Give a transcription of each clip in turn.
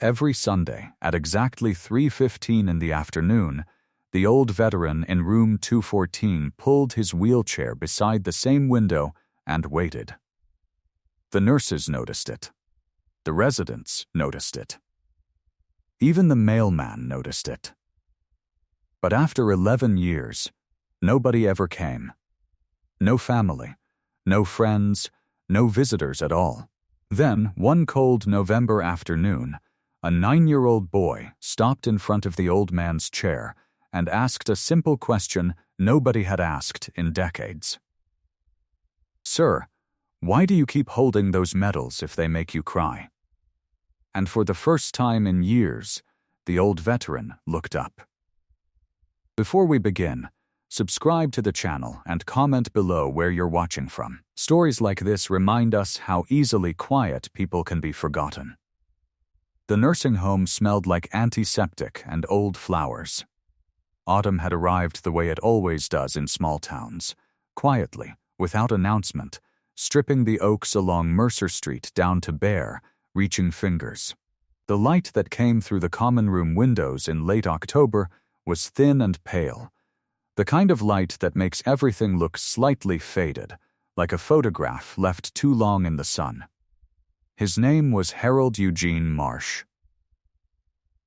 Every Sunday, at exactly 3:15 in the afternoon, the old veteran in room 214 pulled his wheelchair beside the same window and waited. The nurses noticed it. The residents noticed it. Even the mailman noticed it. But after 11 years, nobody ever came. No family, no friends, no visitors at all. Then, one cold November afternoon, a 9-year-old boy stopped in front of the old man's chair and asked a simple question nobody had asked in decades. "Sir, why do you keep holding those medals if they make you cry?" And for the first time in years, the old veteran looked up. Before we begin, subscribe to the channel and comment below where you're watching from. Stories like this remind us how easily quiet people can be forgotten. The nursing home smelled like antiseptic and old flowers. Autumn had arrived the way it always does in small towns, quietly, without announcement, stripping the oaks along Mercer Street down to bare, reaching fingers. The light that came through the common room windows in late October was thin and pale, the kind of light that makes everything look slightly faded, like a photograph left too long in the sun. His name was Harold Eugene Marsh.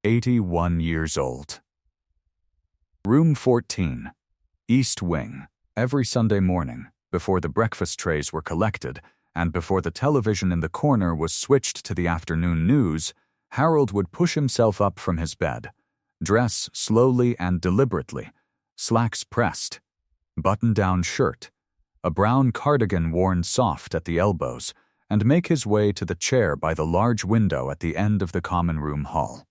81 years old. Room 14, East Wing. Every Sunday morning, before the breakfast trays were collected and before the television in the corner was switched to the afternoon news, Harold would push himself up from his bed, dress slowly and deliberately, slacks pressed, button-down shirt, a brown cardigan worn soft at the elbows, and make his way to the chair by the large window at the end of the common room hall.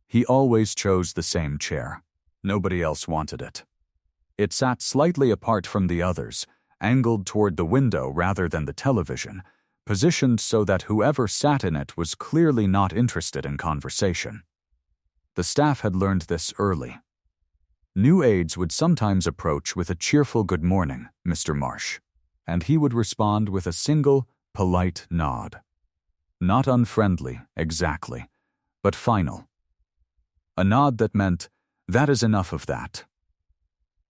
He always chose the same chair. Nobody else wanted it. It sat slightly apart from the others, angled toward the window rather than the television, positioned so that whoever sat in it was clearly not interested in conversation. The staff had learned this early. New aides would sometimes approach with a cheerful "Good morning, Mr. Marsh," and he would respond with a single, polite nod. Not unfriendly, exactly, but final. A nod that meant, "That is enough of that."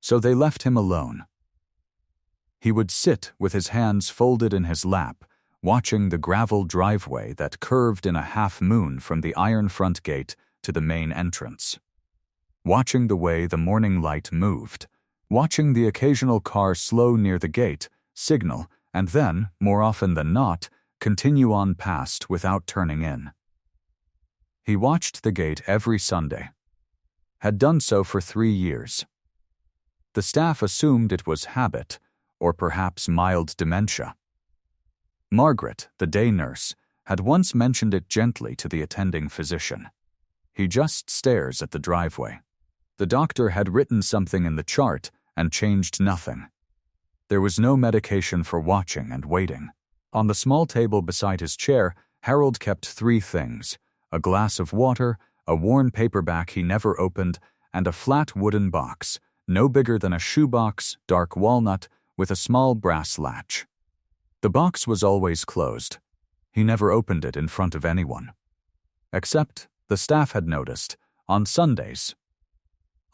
So they left him alone. He would sit with his hands folded in his lap, watching the gravel driveway that curved in a half-moon from the iron front gate to the main entrance. Watching the way the morning light moved, watching the occasional car slow near the gate, signal, and then, more often than not, continue on past without turning in. He watched the gate every Sunday. Had done so for 3 years. The staff assumed it was habit, or perhaps mild dementia. Margaret, the day nurse, had once mentioned it gently to the attending physician. "He just stares at the driveway." The doctor had written something in the chart and changed nothing. There was no medication for watching and waiting. On the small table beside his chair, Harold kept 3 things: a glass of water, a worn paperback he never opened, and a flat wooden box, no bigger than a shoebox, dark walnut, with a small brass latch. The box was always closed. He never opened it in front of anyone. Except, the staff had noticed, on Sundays.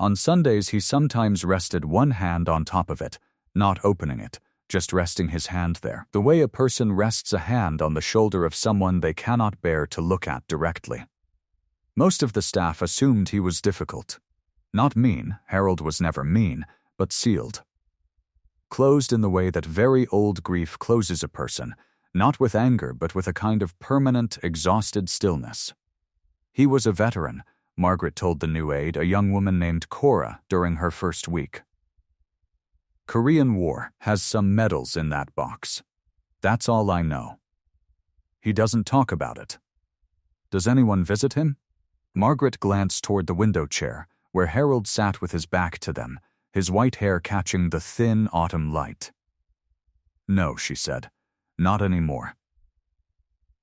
On Sundays he sometimes rested one hand on top of it, not opening it, just resting his hand there, the way a person rests a hand on the shoulder of someone they cannot bear to look at directly. Most of the staff assumed he was difficult. Not mean, Harold was never mean, but sealed. Closed in the way that very old grief closes a person, not with anger but with a kind of permanent, exhausted stillness. He was a veteran, Margaret told the new aide, a young woman named Cora, during her first week. "Korean War has some medals in that box. That's all I know. He doesn't talk about it. Does anyone visit him?" Margaret glanced toward the window chair, where Harold sat with his back to them, his white hair catching the thin autumn light. "No," she said, "not anymore."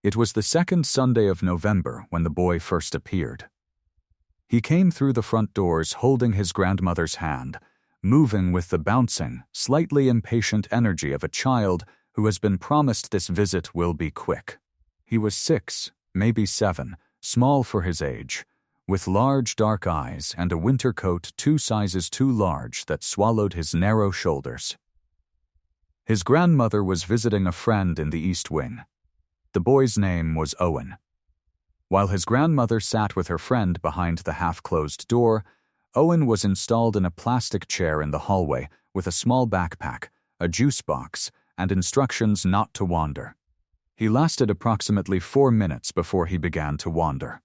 It was the second Sunday of November when the boy first appeared. He came through the front doors holding his grandmother's hand, moving with the bouncing, slightly impatient energy of a child who has been promised this visit will be quick. He was 6, maybe 7, small for his age, with large dark eyes and a winter coat 2 sizes too large that swallowed his narrow shoulders. His grandmother was visiting a friend in the East Wing. The boy's name was Owen. While his grandmother sat with her friend behind the half-closed door, Owen was installed in a plastic chair in the hallway with a small backpack, a juice box, and instructions not to wander. He lasted approximately 4 minutes before he began to wander.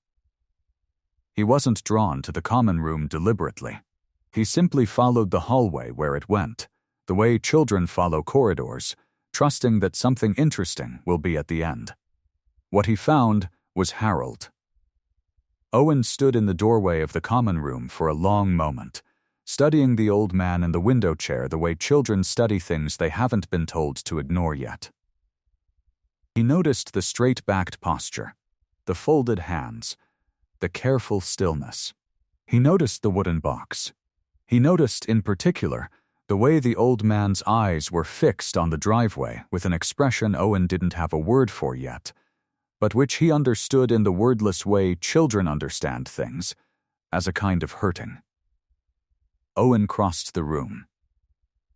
He wasn't drawn to the common room deliberately. He simply followed the hallway where it went, the way children follow corridors, trusting that something interesting will be at the end. What he found was Harold. Owen stood in the doorway of the common room for a long moment, studying the old man in the window chair the way children study things they haven't been told to ignore yet. He noticed the straight-backed posture, the folded hands, the careful stillness. He noticed the wooden box. He noticed, in particular, the way the old man's eyes were fixed on the driveway with an expression Owen didn't have a word for yet, but which he understood in the wordless way children understand things, as a kind of hurting. Owen crossed the room.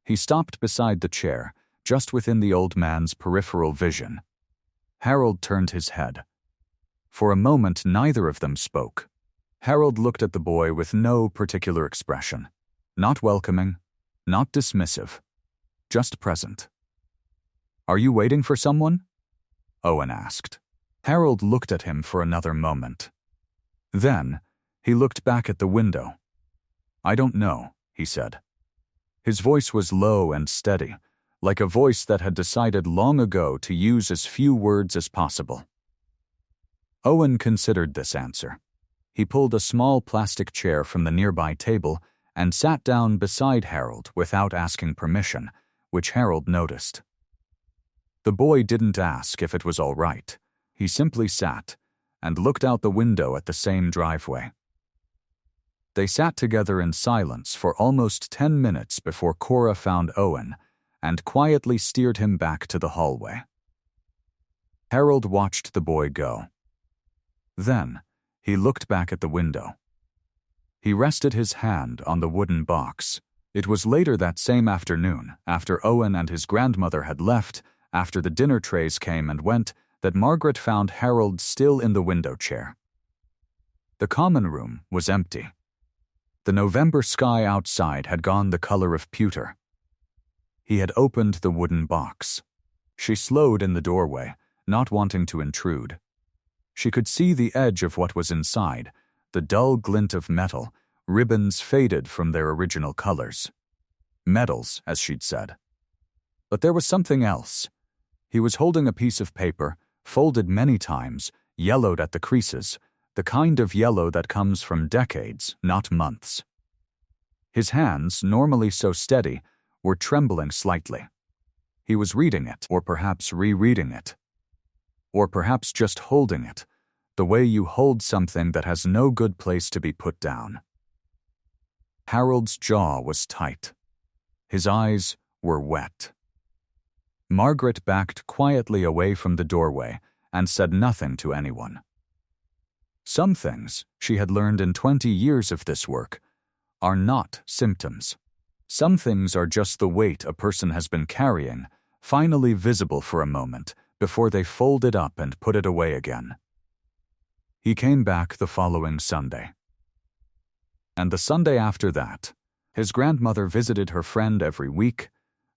He stopped beside the chair, just within the old man's peripheral vision. Harold turned his head. For a moment, neither of them spoke. Harold looked at the boy with no particular expression. Not welcoming, not dismissive, just present. "Are you waiting for someone?" Owen asked. Harold looked at him for another moment. Then, he looked back at the window. "I don't know," he said. His voice was low and steady, like a voice that had decided long ago to use as few words as possible. Owen considered this answer. He pulled a small plastic chair from the nearby table and sat down beside Harold without asking permission, which Harold noticed. The boy didn't ask if it was all right. He simply sat and looked out the window at the same driveway. They sat together in silence for almost 10 minutes before Cora found Owen and quietly steered him back to the hallway. Harold watched the boy go. Then, he looked back at the window. He rested his hand on the wooden box. It was later that same afternoon, after Owen and his grandmother had left, after the dinner trays came and went, that Margaret found Harold still in the window chair. The common room was empty. The November sky outside had gone the color of pewter. He had opened the wooden box. She slowed in the doorway, not wanting to intrude. She could see the edge of what was inside, the dull glint of metal, ribbons faded from their original colors. Metals, as she'd said. But there was something else. He was holding a piece of paper, folded many times, yellowed at the creases, the kind of yellow that comes from decades, not months. His hands, normally so steady, were trembling slightly. He was reading it, or perhaps rereading it. Or perhaps just holding it, the way you hold something that has no good place to be put down. Harold's jaw was tight. His eyes were wet. Margaret backed quietly away from the doorway and said nothing to anyone. Some things, she had learned in 20 years of this work, are not symptoms. Some things are just the weight a person has been carrying, finally visible for a moment, before they fold it up and put it away again. He came back the following Sunday. And the Sunday after that, his grandmother visited her friend every week.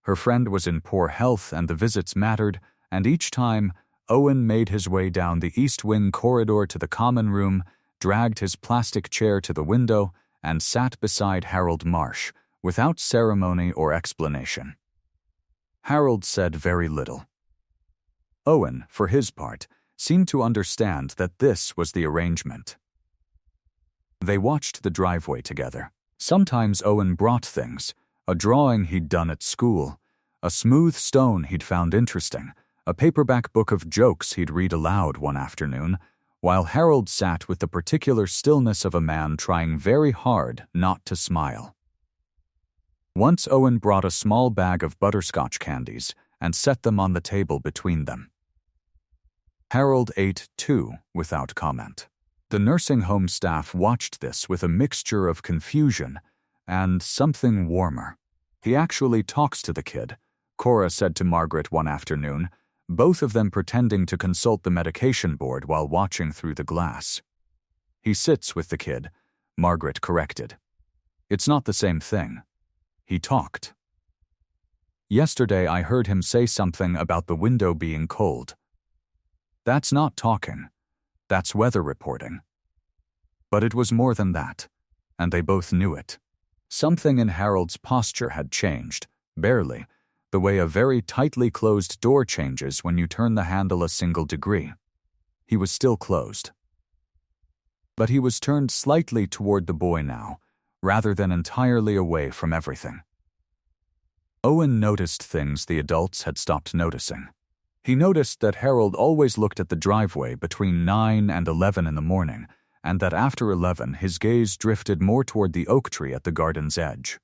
Her friend was in poor health and the visits mattered, and each time, Owen made his way down the East Wing corridor to the common room, dragged his plastic chair to the window, and sat beside Harold Marsh, without ceremony or explanation. Harold said very little. Owen, for his part, seemed to understand that this was the arrangement. They watched the driveway together. Sometimes Owen brought things, a drawing he'd done at school, a smooth stone he'd found interesting, a paperback book of jokes he'd read aloud one afternoon, while Harold sat with the particular stillness of a man trying very hard not to smile. Once Owen brought a small bag of butterscotch candies and set them on the table between them. Harold ate too, without comment. The nursing home staff watched this with a mixture of confusion and something warmer. "He actually talks to the kid," Cora said to Margaret one afternoon, both of them pretending to consult the medication board while watching through the glass. "He sits with the kid," Margaret corrected. "It's not the same thing. He talked. Yesterday I heard him say something about the window being cold. That's not talking. That's weather reporting." But it was more than that, and they both knew it. Something in Harold's posture had changed, barely, the way a very tightly closed door changes when you turn the handle a single degree. He was still closed. But he was turned slightly toward the boy now, rather than entirely away from everything. Owen noticed things the adults had stopped noticing. He noticed that Harold always looked at the driveway between 9 and 11 in the morning, and that after 11 his gaze drifted more toward the oak tree at the garden's edge.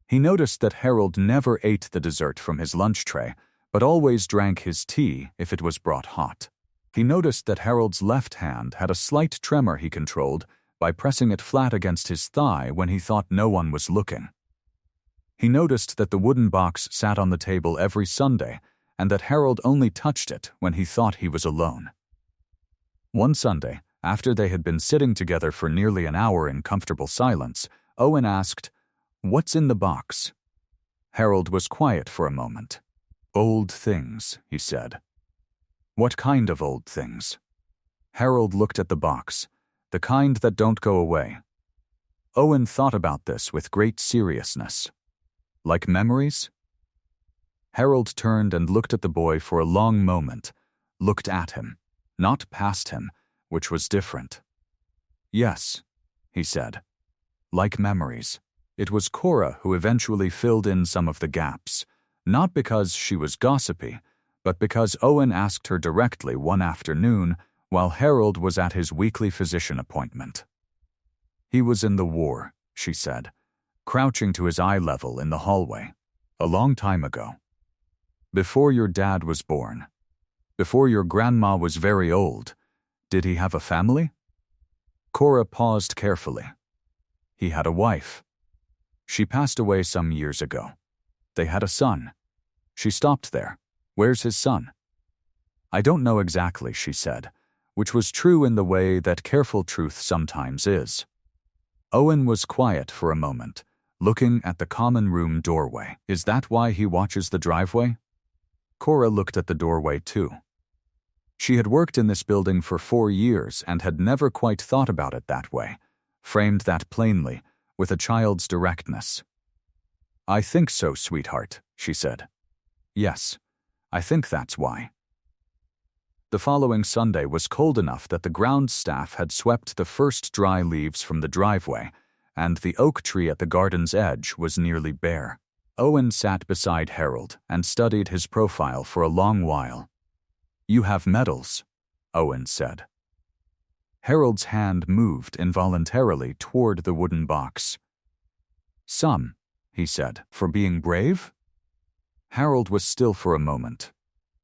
He noticed that Harold never ate the dessert from his lunch tray, but always drank his tea if it was brought hot. He noticed that Harold's left hand had a slight tremor he controlled by pressing it flat against his thigh when he thought no one was looking. He noticed that the wooden box sat on the table every Sunday, and that Harold only touched it when he thought he was alone. One Sunday, after they had been sitting together for nearly an hour in comfortable silence, Owen asked, "What's in the box?" Harold was quiet for a moment. "Old things," he said. "What kind of old things?" Harold looked at the box, the kind that don't go away. Owen thought about this with great seriousness. "Like memories?" Harold turned and looked at the boy for a long moment, looked at him, not past him, which was different. "Yes," he said. "Like memories." It was Cora who eventually filled in some of the gaps, not because she was gossipy, but because Owen asked her directly one afternoon while Harold was at his weekly physician appointment. "He was in the war," she said, crouching to his eye level in the hallway. "A long time ago. Before your dad was born. Before your grandma was very old. Did he have a family?" Cora paused carefully. "He had a wife. She passed away some years ago. They had a son." She stopped there. "Where's his son?" "I don't know exactly," she said, which was true in the way that careful truth sometimes is. Owen was quiet for a moment, looking at the common room doorway. "Is that why he watches the driveway?" Cora looked at the doorway too. She had worked in this building for 4 years and had never quite thought about it that way, framed that plainly, with a child's directness. "I think so, sweetheart," she said. "Yes, I think that's why." The following Sunday was cold enough that the grounds staff had swept the first dry leaves from the driveway, and the oak tree at the garden's edge was nearly bare. Owen sat beside Harold and studied his profile for a long while. "You have medals," Owen said. Harold's hand moved involuntarily toward the wooden box. "Some," he said, "for being brave?" Harold was still for a moment.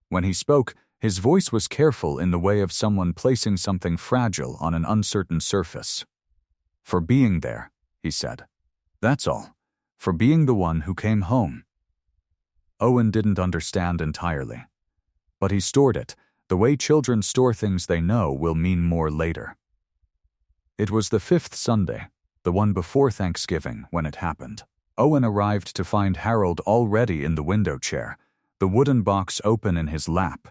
When he spoke, his voice was careful in the way of someone placing something fragile on an uncertain surface. "For being there," he said. "That's all. For being the one who came home." Owen didn't understand entirely. But he stored it. The way children store things they know will mean more later. It was the 5th Sunday, the one before Thanksgiving, when it happened. Owen arrived to find Harold already in the window chair, the wooden box open in his lap,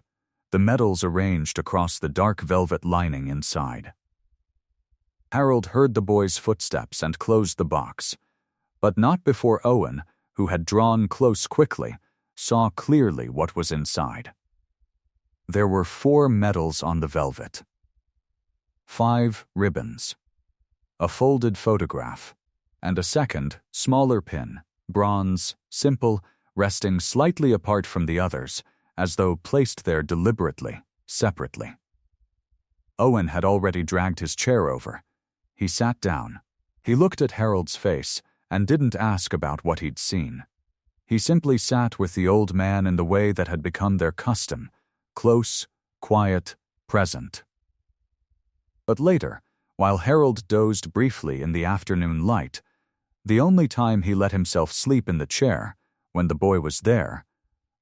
the medals arranged across the dark velvet lining inside. Harold heard the boy's footsteps and closed the box, but not before Owen, who had drawn close quickly, saw clearly what was inside. There were 4 medals on the velvet. 5 ribbons. A folded photograph, and a second, smaller pin, bronze, simple, resting slightly apart from the others, as though placed there deliberately, separately. Owen had already dragged his chair over. He sat down. He looked at Harold's face and didn't ask about what he'd seen. He simply sat with the old man in the way that had become their custom, close, quiet, present. But later, while Harold dozed briefly in the afternoon light, the only time he let himself sleep in the chair, when the boy was there,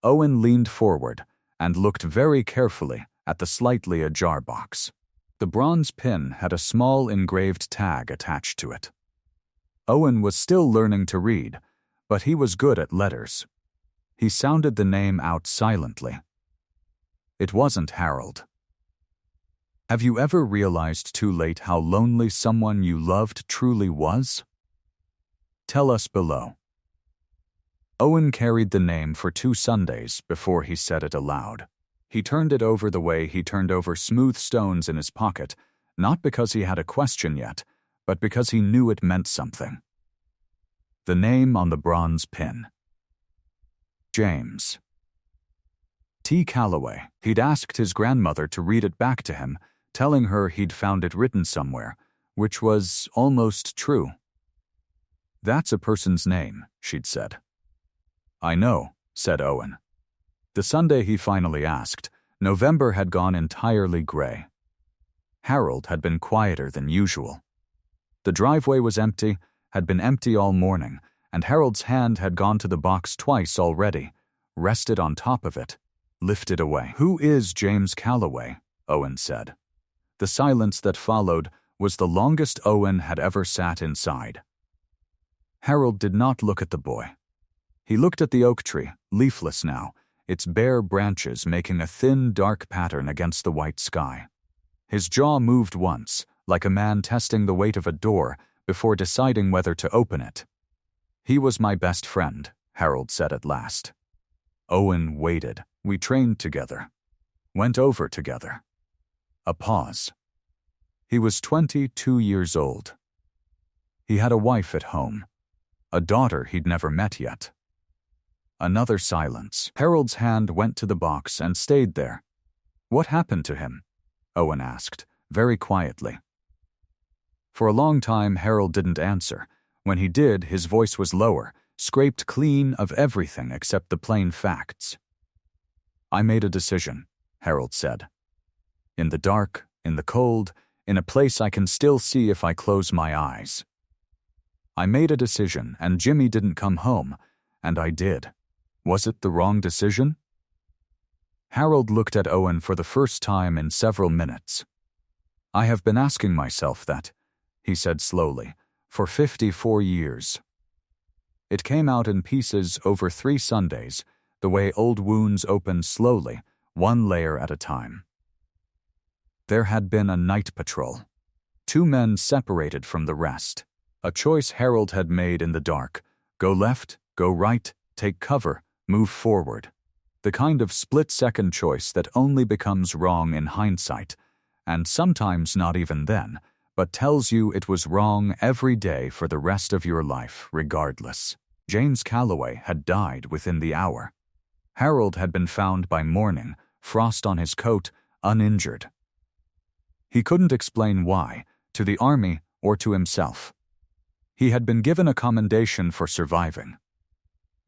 Owen leaned forward and looked very carefully at the slightly ajar box. The bronze pin had a small engraved tag attached to it. Owen was still learning to read, but he was good at letters. He sounded the name out silently. It wasn't Harold. Have you ever realized too late how lonely someone you loved truly was? Tell us below. Owen carried the name for 2 Sundays before he said it aloud. He turned it over the way he turned over smooth stones in his pocket, not because he had a question yet, but because he knew it meant something. The name on the bronze pin. James T. Calloway. He'd asked his grandmother to read it back to him, telling her he'd found it written somewhere, which was almost true. That's a person's name, she'd said. I know, said Owen. The Sunday he finally asked, November had gone entirely gray. Harold had been quieter than usual. The driveway was empty, had been empty all morning, and Harold's hand had gone to the box twice already, rested on top of it, lifted away. Who is James Calloway? Owen said. The silence that followed was the longest Owen had ever sat inside. Harold did not look at the boy. He looked at the oak tree, leafless now, its bare branches making a thin, dark pattern against the white sky. His jaw moved once, like a man testing the weight of a door before deciding whether to open it. He was my best friend, Harold said at last. Owen waited. We trained together. Went over together. A pause. He was 22 years old. He had a wife at home. A daughter he'd never met yet. Another silence. Harold's hand went to the box and stayed there. What happened to him? Owen asked, very quietly. For a long time, Harold didn't answer. When he did, his voice was lower, scraped clean of everything except the plain facts. I made a decision, Harold said. In the dark, in the cold, in a place I can still see if I close my eyes. I made a decision, and Jimmy didn't come home, and I did. Was it the wrong decision? Harold looked at Owen for the first time in several minutes. I have been asking myself that, he said slowly, for 54 years. It came out in pieces over 3 Sundays, the way old wounds open slowly, one layer at a time. There had been a night patrol. 2 men separated from the rest. A choice Harold had made in the dark. Go left, go right, take cover, move forward. The kind of split-second choice that only becomes wrong in hindsight, and sometimes not even then, but tells you it was wrong every day for the rest of your life, regardless. James Calloway had died within the hour. Harold had been found by morning, frost on his coat, uninjured. He couldn't explain why, to the army or to himself. He had been given a commendation for surviving.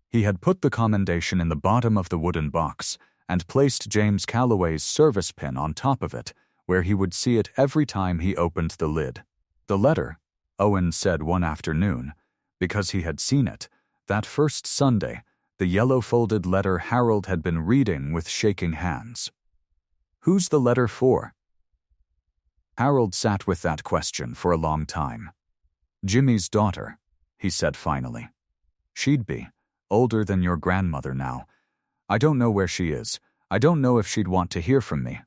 He had put the commendation in the bottom of the wooden box and placed James Calloway's service pin on top of it, where he would see it every time he opened the lid. The letter, Owen said one afternoon, because he had seen it, that first Sunday, the yellow-folded letter Harold had been reading with shaking hands. Who's the letter for? Harold sat with that question for a long time. Jimmy's daughter, he said finally. She'd be older than your grandmother now. I don't know where she is. I don't know if she'd want to hear from me.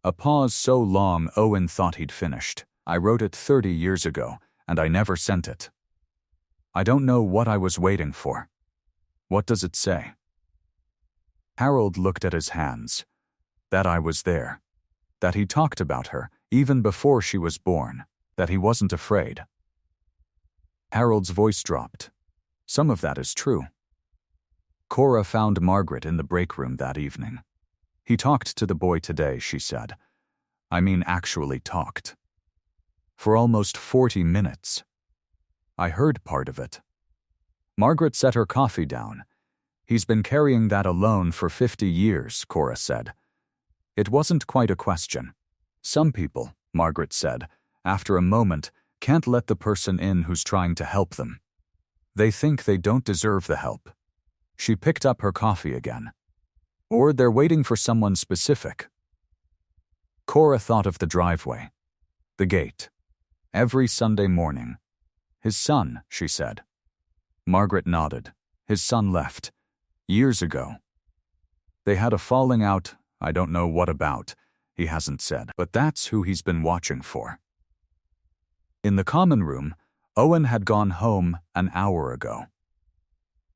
A pause so long Owen thought he'd finished. I wrote it 30 years ago, and I never sent it. I don't know what I was waiting for. What does it say? Harold looked at his hands. That I was there. That he talked about her, even before she was born. That he wasn't afraid. Harold's voice dropped. Some of that is true. Cora found Margaret in the break room that evening. He talked to the boy today, she said. I mean, actually talked. For almost 40 minutes. I heard part of it. Margaret set her coffee down. He's been carrying that alone for 50 years, Cora said. It wasn't quite a question. Some people, Margaret said. After a moment, can't let the person in who's trying to help them. They think they don't deserve the help. She picked up her coffee again. Or they're waiting for someone specific. Cora thought of the driveway. The gate. Every Sunday morning. His son, she said. Margaret nodded. His son left. Years ago. They had a falling out, I don't know what about, he hasn't said, but that's who he's been watching for. In the common room, Owen had gone home an hour ago.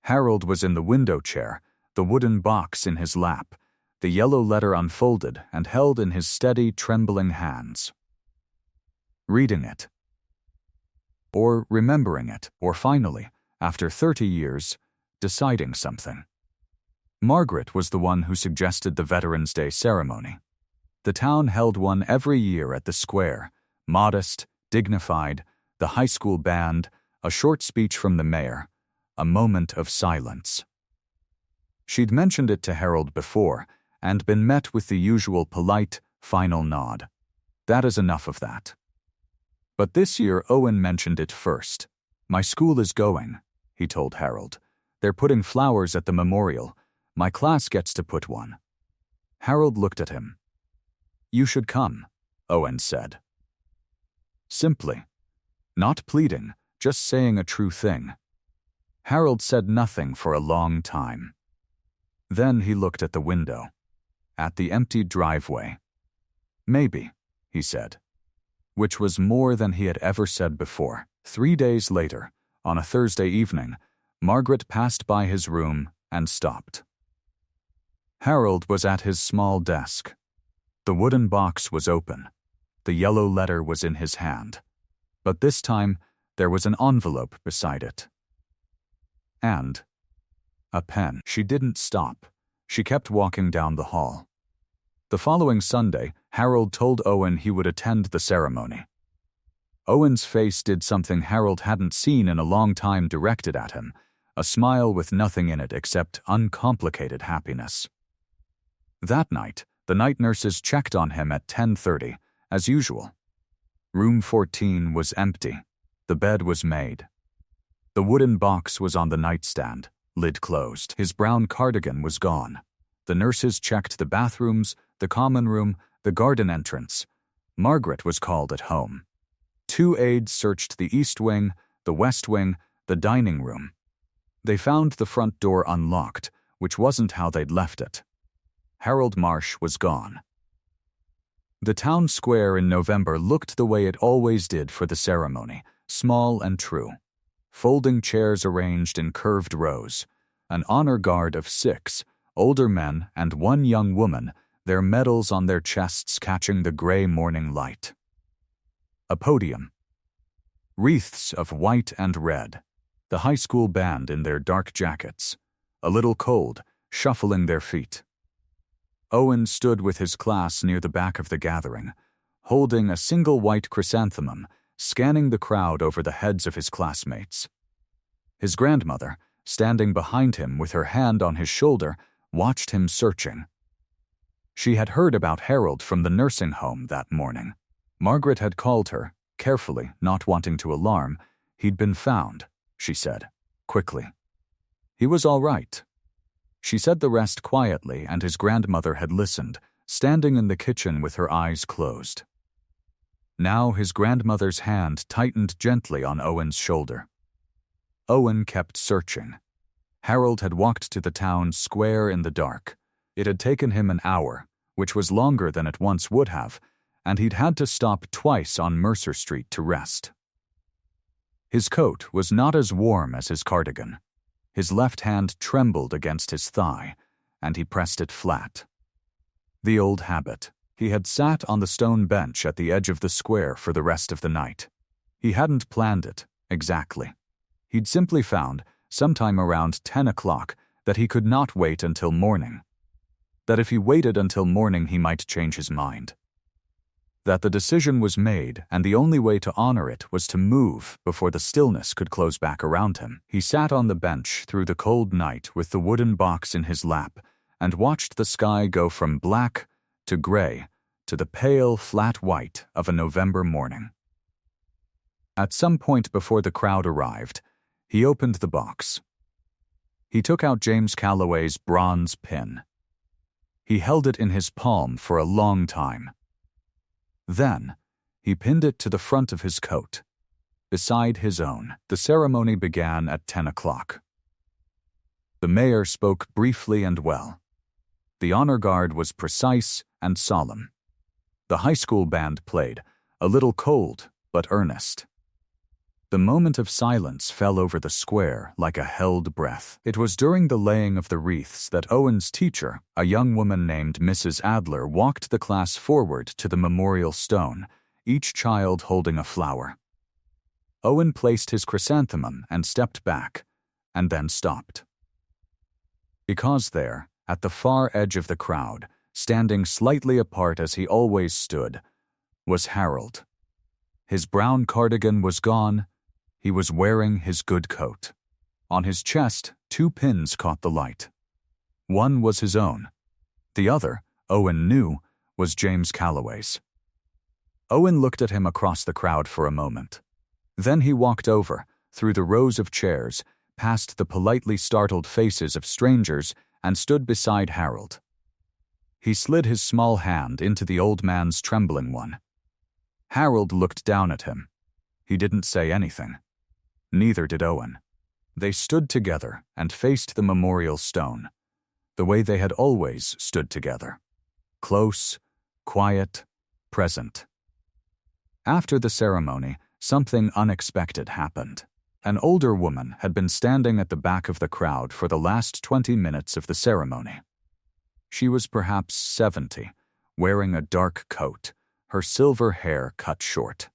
Harold was in the window chair, the wooden box in his lap, the yellow letter unfolded and held in his steady, trembling hands. Reading it. Or remembering it, or finally, after 30 years, deciding something. Margaret was the one who suggested the Veterans Day ceremony. The town held one every year at the square, modest, dignified, the high school band, a short speech from the mayor, a moment of silence. She'd mentioned it to Harold before and been met with the usual polite, final nod. That is enough of that. But this year Owen mentioned it first. My school is going, he told Harold. They're putting flowers at the memorial. My class gets to put one. Harold looked at him. You should come, Owen said. Simply. Not pleading, just saying a true thing. Harold said nothing for a long time. Then he looked at the window. At the empty driveway. Maybe, he said. Which was more than he had ever said before. 3 days later, on a Thursday evening, Margaret passed by his room and stopped. Harold was at his small desk. The wooden box was open. The yellow letter was in his hand. But this time, there was an envelope beside it. And a pen. She didn't stop. She kept walking down the hall. The following Sunday, Harold told Owen he would attend the ceremony. Owen's face did something Harold hadn't seen in a long time directed at him, a smile with nothing in it except uncomplicated happiness. That night, the night nurses checked on him at 10:30, as usual. Room 14 was empty. The bed was made. The wooden box was on the nightstand, lid closed. His brown cardigan was gone. The nurses checked the bathrooms, the common room, the garden entrance. Margaret was called at home. 2 aides searched the east wing, the west wing, the dining room. They found the front door unlocked, which wasn't how they'd left it. Harold Marsh was gone. The town square in November looked the way it always did for the ceremony, small and true. Folding chairs arranged in curved rows, an honor guard of 6, older men and 1 young woman, their medals on their chests catching the gray morning light. A podium. Wreaths of white and red. The high school band in their dark jackets, a little cold, shuffling their feet. Owen stood with his class near the back of the gathering, holding a single white chrysanthemum, scanning the crowd over the heads of his classmates. His grandmother, standing behind him with her hand on his shoulder, watched him searching. She had heard about Harold from the nursing home that morning. Margaret had called her, carefully, not wanting to alarm. He'd been found, she said, quickly. He was all right. She said the rest quietly, and his grandmother had listened, standing in the kitchen with her eyes closed. Now his grandmother's hand tightened gently on Owen's shoulder. Owen kept searching. Harold had walked to the town square in the dark. It had taken him an hour, which was longer than it once would have, and he'd had to stop twice on Mercer Street to rest. His coat was not as warm as his cardigan. His left hand trembled against his thigh, and he pressed it flat. The old habit. He had sat on the stone bench at the edge of the square for the rest of the night. He hadn't planned it, exactly. He'd simply found, sometime around 10 o'clock, that he could not wait until morning. That if he waited until morning he might change his mind. That the decision was made, and the only way to honor it was to move before the stillness could close back around him. He sat on the bench through the cold night with the wooden box in his lap and watched the sky go from black to gray to the pale, flat white of a November morning. At some point before the crowd arrived, he opened the box. He took out James Calloway's bronze pin. He held it in his palm for a long time. Then, he pinned it to the front of his coat, beside his own. The ceremony began at 10 o'clock. The mayor spoke briefly and well. The honor guard was precise and solemn. The high school band played, a little cold but earnest. The moment of silence fell over the square like a held breath. It was during the laying of the wreaths that Owen's teacher, a young woman named Mrs. Adler, walked the class forward to the memorial stone, each child holding a flower. Owen placed his chrysanthemum and stepped back, and then stopped. Because there, at the far edge of the crowd, standing slightly apart as he always stood, was Harold. His brown cardigan was gone. He was wearing his good coat. On his chest, 2 pins caught the light. One was his own. The other, Owen knew, was James Calloway's. Owen looked at him across the crowd for a moment. Then he walked over, through the rows of chairs, past the politely startled faces of strangers, and stood beside Harold. He slid his small hand into the old man's trembling one. Harold looked down at him. He didn't say anything. Neither did Owen. They stood together and faced the memorial stone, the way they had always stood together. Close, quiet, present. After the ceremony, something unexpected happened. An older woman had been standing at the back of the crowd for the last 20 minutes of the ceremony. She was perhaps 70, wearing a dark coat, her silver hair cut short.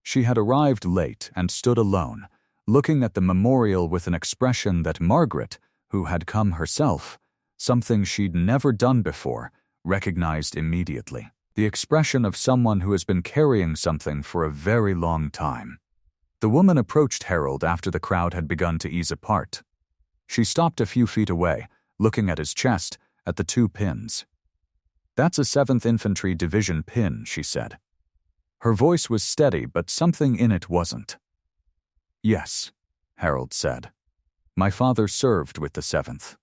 She had arrived late and stood alone, looking at the memorial with an expression that Margaret, who had come herself, something she'd never done before, recognized immediately. The expression of someone who has been carrying something for a very long time. The woman approached Harold after the crowd had begun to ease apart. She stopped a few feet away, looking at his chest, at the 2 pins. "That's a 7th Infantry Division pin," she said. Her voice was steady, but something in it wasn't. "Yes," Harold said. "My father served with the 7th.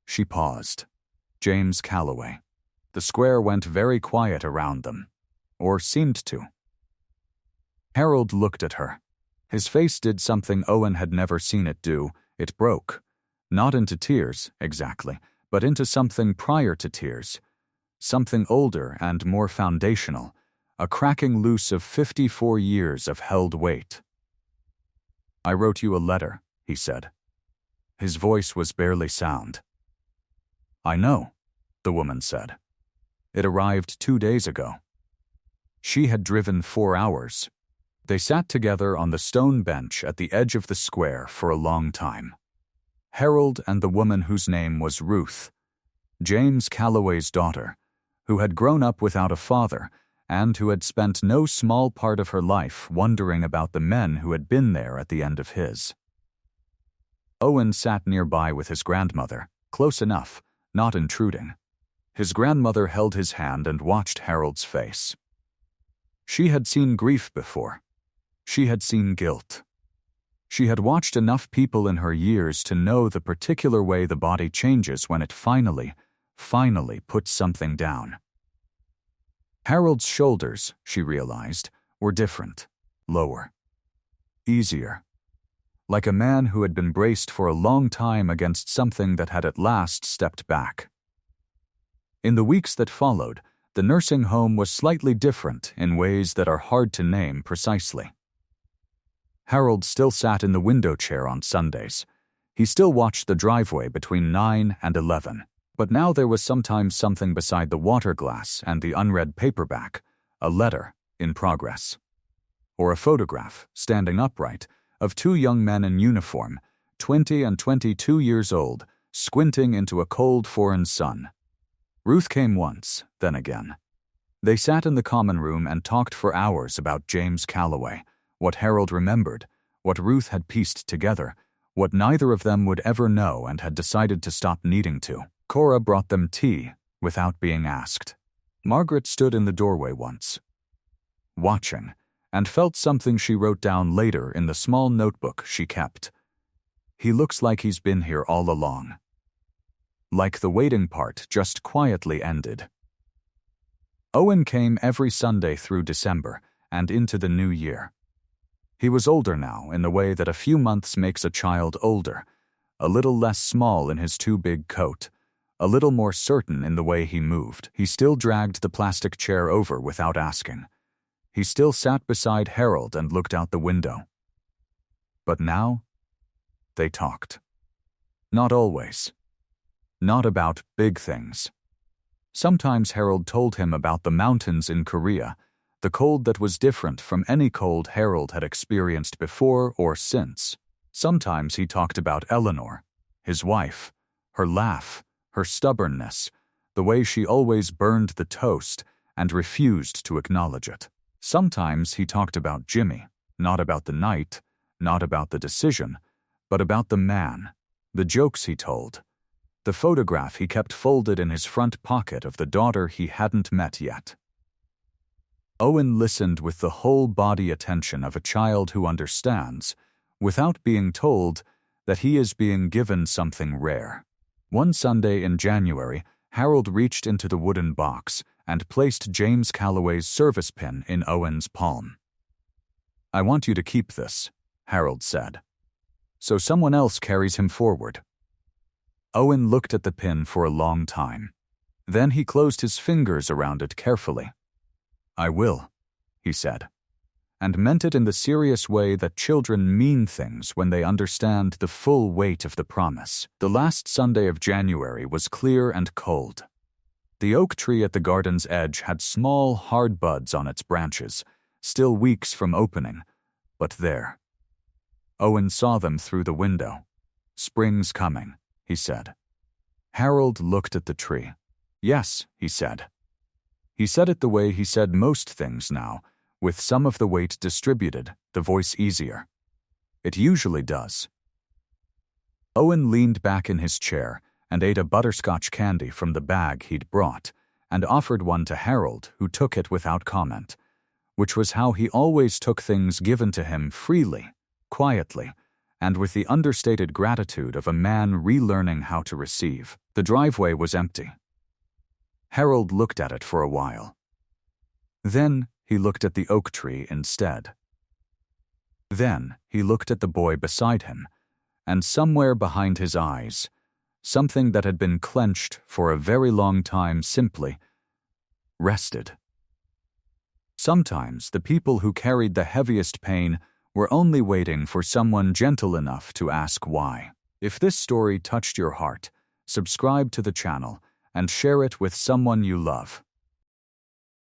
She paused. James Calloway. The square went very quiet around them. Or seemed to. Harold looked at her. His face did something Owen had never seen it do. It broke. Not into tears, exactly, but into something prior to tears. Something older and more foundational. A cracking loose of 54 years of held weight. "I wrote you a letter," he said. His voice was barely sound. "I know," the woman said. "It arrived 2 days ago." She had driven 4 hours. They sat together on the stone bench at the edge of the square for a long time. Harold and the woman whose name was Ruth, James Calloway's daughter, who had grown up without a father and who had spent no small part of her life wondering about the men who had been there at the end of his. Owen sat nearby with his grandmother, close enough, not intruding. His grandmother held his hand and watched Harold's face. She had seen grief before. She had seen guilt. She had watched enough people in her years to know the particular way the body changes when it finally puts something down. Harold's shoulders, she realized, were different, lower, easier. Like a man who had been braced for a long time against something that had at last stepped back. In the weeks that followed, the nursing home was slightly different in ways that are hard to name precisely. Harold still sat in the window chair on Sundays. He still watched the driveway between 9 and 11. But now there was sometimes something beside the water glass and the unread paperback, a letter in progress. Or a photograph, standing upright, of 2 young men in uniform, 20 and 22 years old, squinting into a cold foreign sun. Ruth came once, then again. They sat in the common room and talked for hours about James Calloway, what Harold remembered, what Ruth had pieced together, what neither of them would ever know and had decided to stop needing to. Cora brought them tea without being asked. Margaret stood in the doorway once, watching, and felt something she wrote down later in the small notebook she kept. He looks like he's been here all along. Like the waiting part just quietly ended. Owen came every Sunday through December and into the new year. He was older now in the way that a few months makes a child older, a little less small in his too big coat, a little more certain in the way he moved. He still dragged the plastic chair over without asking. He still sat beside Harold and looked out the window. But now, they talked. Not always. Not about big things. Sometimes Harold told him about the mountains in Korea, the cold that was different from any cold Harold had experienced before or since. Sometimes he talked about Eleanor, his wife, her laugh, her stubbornness, the way she always burned the toast and refused to acknowledge it. Sometimes he talked about Jimmy, not about the night, not about the decision, but about the man, the jokes he told, the photograph he kept folded in his front pocket of the daughter he hadn't met yet. Owen listened with the whole body attention of a child who understands, without being told, that he is being given something rare. One Sunday in January, Harold reached into the wooden box and placed James Calloway's service pin in Owen's palm. "I want you to keep this," Harold said, "so someone else carries him forward." Owen looked at the pin for a long time. Then he closed his fingers around it carefully. "I will," he said, and meant it in the serious way that children mean things when they understand the full weight of the promise. The last Sunday of January was clear and cold. The oak tree at the garden's edge had small, hard buds on its branches, still weeks from opening, but there. Owen saw them through the window. "Spring's coming," he said. Harold looked at the tree. "Yes," he said. He said it the way he said most things now, with some of the weight distributed, the voice easier. It usually does. Owen leaned back in his chair and ate a butterscotch candy from the bag he'd brought and offered one to Harold, who took it without comment, which was how he always took things given to him freely, quietly, and with the understated gratitude of a man relearning how to receive. The driveway was empty. Harold looked at it for a while. Then he looked at the oak tree instead. Then he looked at the boy beside him, and somewhere behind his eyes, something that had been clenched for a very long time simply rested. Sometimes the people who carried the heaviest pain were only waiting for someone gentle enough to ask why. If this story touched your heart, subscribe to the channel and share it with someone you love.